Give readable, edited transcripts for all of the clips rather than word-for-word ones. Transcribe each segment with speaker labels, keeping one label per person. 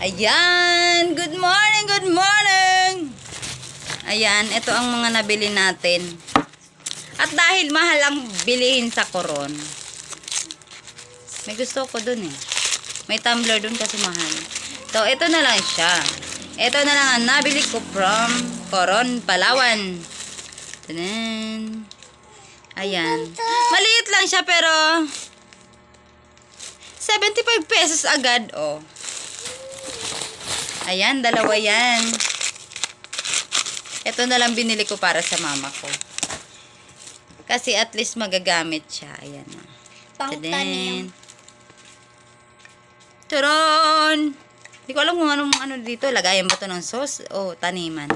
Speaker 1: Ayan, good morning, good morning. Ayan, ito ang mga nabili natin. At dahil mahal ang bilihin sa Coron, may gusto ko dun eh. May tumbler dun kasi mahal. So, ito na lang siya. Ito na lang ang nabili ko from Coron, Palawan. Tanan. Ayan. Maliit lang siya pero 75 pesos agad, oh. Ayan, dalawa yan. Ito na lang binili ko para sa mama ko. Kasi at least magagamit siya. Ayan. Tadan. Turon! Hindi ko alam kung anong ano dito. Lagayan ba ito ng sauce? O taniman.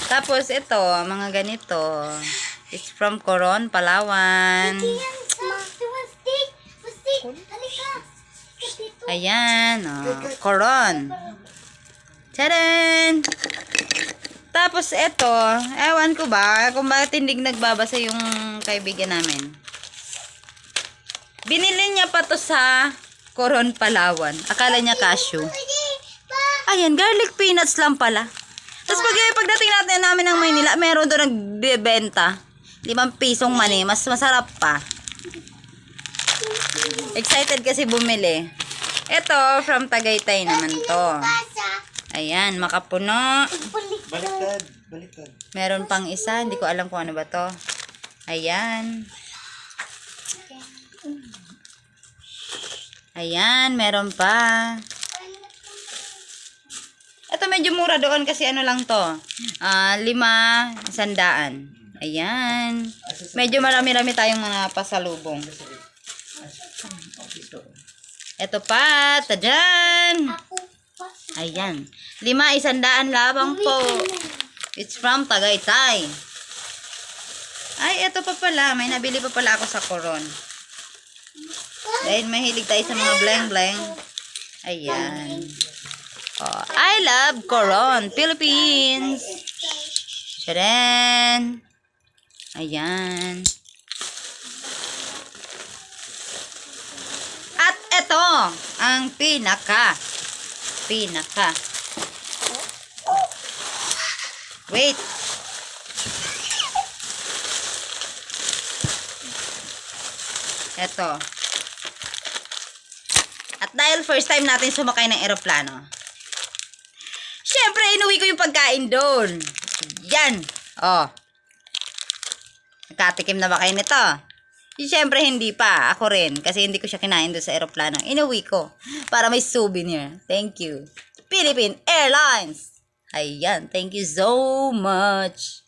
Speaker 1: Tapos ito, mga ganito. It's from Coron, Palawan. Ayan, oh, Coron. Tadaan! Tapos ito, ewan ko ba kung bakit hindi nagbabasa yung kaibigan namin. Binili niya pa to sa Coron, Palawan. Akala niya cashew. Ayan, garlic peanuts lang pala. Tapos pagdating namin ng Maynila, meron doon nagbebenta. 5 pisong mani, mas masarap pa. Excited kasi bumili. Ito, from Tagaytay naman to. Ayan, makapuno.
Speaker 2: Baliktad.
Speaker 1: Meron pang isa, hindi ko alam kung ano ba to. Ayan. Ayan, meron pa. Ito medyo mura doon kasi ano lang to. 5, 100. Ayan. Medyo marami-rami tayong mga pasalubong. Ito pa, tadan. Ayan. 5, 100 labang po. It's from Tagaytay. Ay, ito pa pala. May nabili pa pala ako sa Coron. Dahil mahilig tayo sa mga blank-blank. Ayan. Oh, I love Coron, Philippines. Sharan. Ayan. At ito, ang pinaka. Wait. Ito. At dahil first time natin sumakay ng eroplano, syempre, inuwi ko yung pagkain doon. Yan. Oh. Nakatikim na ba kayo nito? Syempre, hindi pa. Ako rin. Kasi hindi ko siya kinain doon sa eroplano. Inuwi ko. Para may souvenir. Thank you. Philippine Airlines. Ayan. Thank you so much.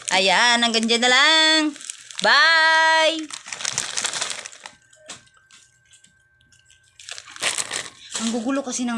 Speaker 1: Ayan. Hanggang dyan na lang. Bye! Ang gugulo kasi ng